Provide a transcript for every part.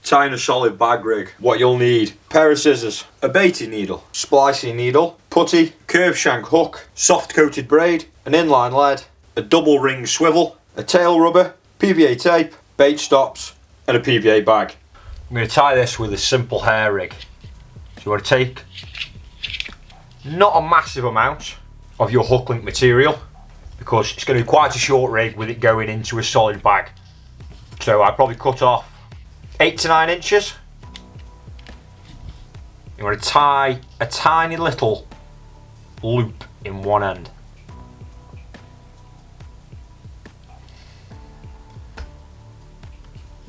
Tying a solid bag rig. What you'll need: pair of scissors, a baiting needle, splicing needle, putty, curved shank hook, soft coated braid, an inline lead, a double ring swivel, a tail rubber, PVA tape, bait stops, and a PVA bag. I'm going to tie this with a simple hair rig. So you want to take not a massive amount of your hook link material, because it's going to be quite a short rig with it going into a solid bag. So I probably cut off 8 to 9 inches. You want to tie a tiny little loop in one end.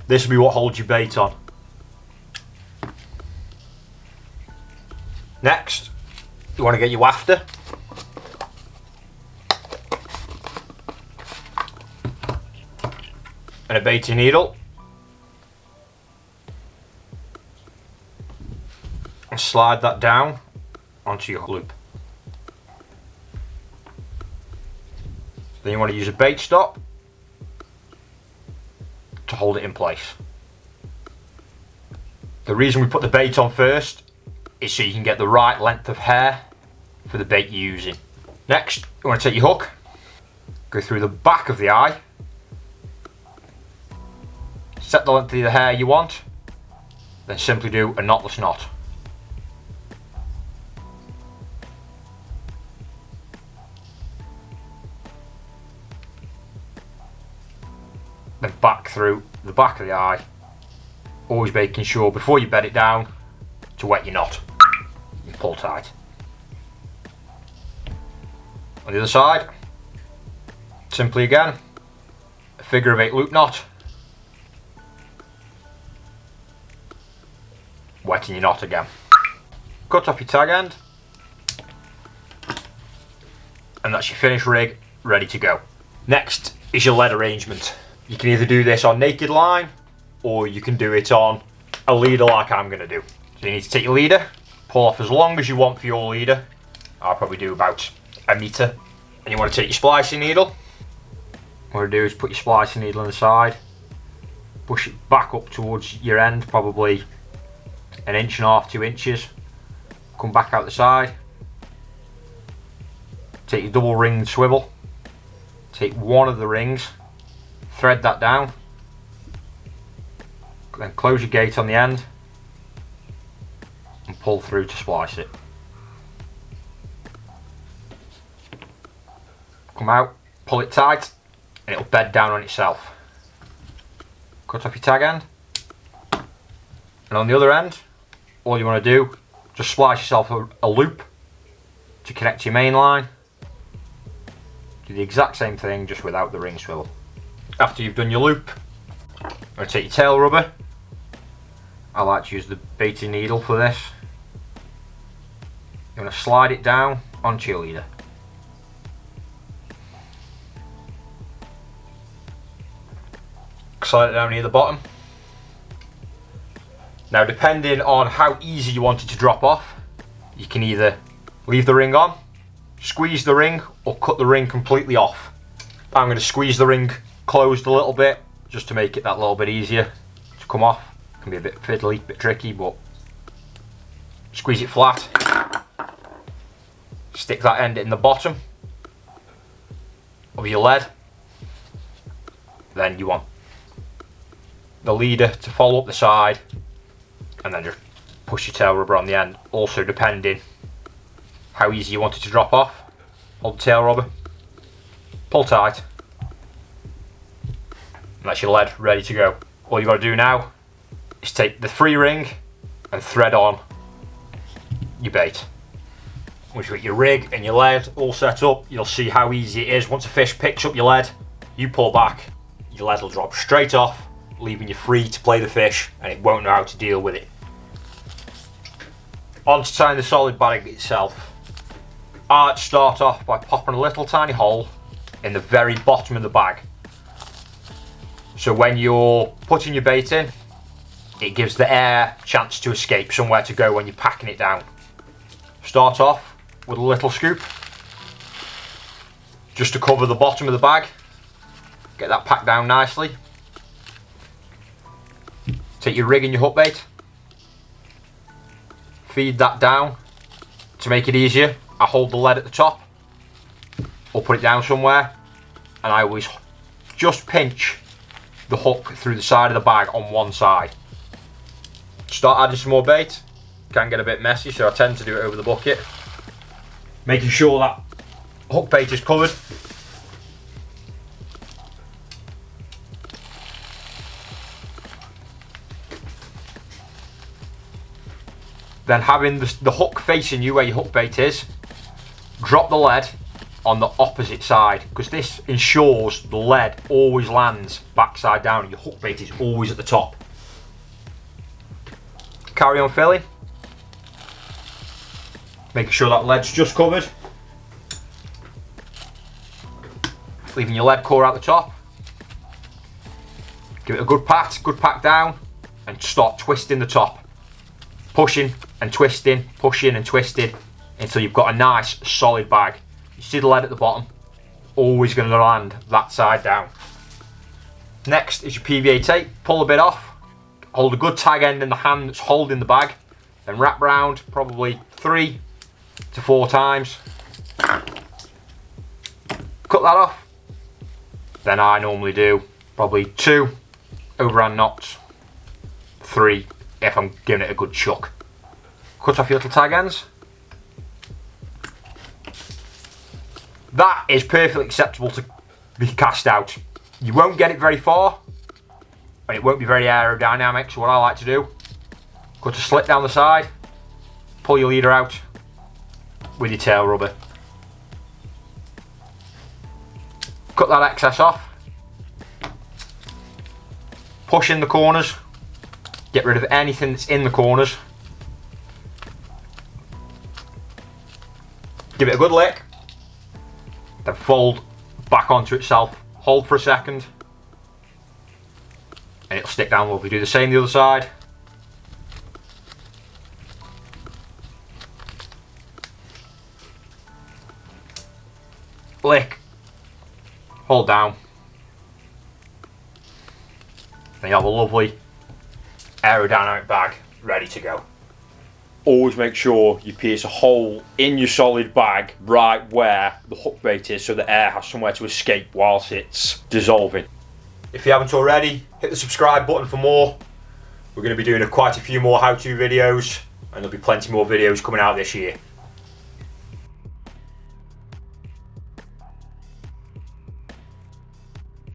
This will be what holds your bait on. Next, you want to get your wafter. And a baiting needle. And slide that down onto your loop. Then you want to use a bait stop to hold it in place. The reason we put the bait on first is so you can get the right length of hair for the bait you're using. Next, you want to take your hook, go through the back of the eye, set the length of the hair you want, then simply do a knotless knot. Then back through the back of the eye, always making sure before you bed it down to wet your knot and pull tight. On the other side, simply again, a figure of 8 loop knot, wetting your knot again. Cut off your tag end, and that's your finished rig ready to go. Next is your lead arrangement. You can either do this on naked line, or you can do it on a leader like I'm going to do. So you need to take your leader, pull off as long as you want for your leader. I'll probably do about 1 metre. And you want to take your splicing needle. What you do is put your splicing needle on the side, push it back up towards your end, probably 1.5 inches, 2 inches. Come back out the side. Take your double ringed swivel. Take one of the rings, thread that down, then close your gate on the end and pull through to splice it. Come out, pull it tight, and it'll bed down on itself. Cut off your tag end, and on the other end, all you want to do, just splice yourself a loop to connect to your main line. Do the exact same thing, just without the ring swivel. After you've done your loop, you're going to take your tail rubber. I like to use the baiting needle for this. You're going to slide it down onto your leader. Slide it down near the bottom. Now, depending on how easy you want it to drop off, you can either leave the ring on, squeeze the ring, or cut the ring completely off. I'm going to squeeze the ring closed a little bit just to make it that little bit easier to come off. It can be a bit fiddly, a bit tricky, but squeeze it flat. Stick that end in the bottom of your lead. Then you want the leader to follow up the side, and then just push your tail rubber on the end. Also, depending how easy you want it to drop off, hold the tail rubber, pull tight, and that's your lead ready to go. All you've got to do now is take the free ring and thread on your bait. Once you've got your rig and your lead all set up, you'll see how easy it is. Once a fish picks up your lead, you pull back, your lead will drop straight off, leaving you free to play the fish, and it won't know how to deal with it. On to tying the solid bag itself. I like to start off by popping a little tiny hole in the very bottom of the bag. So when you're putting your bait in, it gives the air a chance to escape, somewhere to go when you're packing it down. Start off with a little scoop, just to cover the bottom of the bag. Get that packed down nicely. Take your rig and your hook bait, feed that down. To make it easier, I hold the lead at the top or put it down somewhere, and I always just pinch the hook through the side of the bag on one side. Start adding some more bait. Can get a bit messy, so I tend to do it over the bucket. Making sure that hook bait is covered. Then having the hook facing you where your hook bait is, drop the lead on the opposite side, because this ensures the lead always lands backside down and your hook bait is always at the top. Carry on filling. Making sure that lead's just covered. Leaving your lead core at the top. Give it a good pat down, and start twisting the top. Pushing and twisting, pushing and twisting until you've got a nice solid bag. You see the lead at the bottom, always going to land that side down. Next is your PVA tape. Pull a bit off, hold a good tag end in the hand that's holding the bag, then wrap round probably 3 to 4 times. Cut that off. Then I normally do probably 2 overhand knots, 3 if I'm giving it a good chuck. Cut off your little tag ends. That is perfectly acceptable to be cast out. You won't get it very far, and it won't be very aerodynamic, so what I like to do, cut a slit down the side, pull your leader out with your tail rubber. Cut that excess off. Push in the corners. Get rid of anything that's in the corners. Give it a good lick. Then fold back onto itself. Hold for a second. And it'll stick down lovely. Do the same the other side. Lick. Hold down. And you have a lovely aerodynamic bag ready to go. Always make sure you pierce a hole in your solid bag right where the hook bait is, so the air has somewhere to escape whilst it's dissolving. If you haven't already, hit the subscribe button for more. We're going to be doing quite a few more how-to videos, and there'll be plenty more videos coming out this year.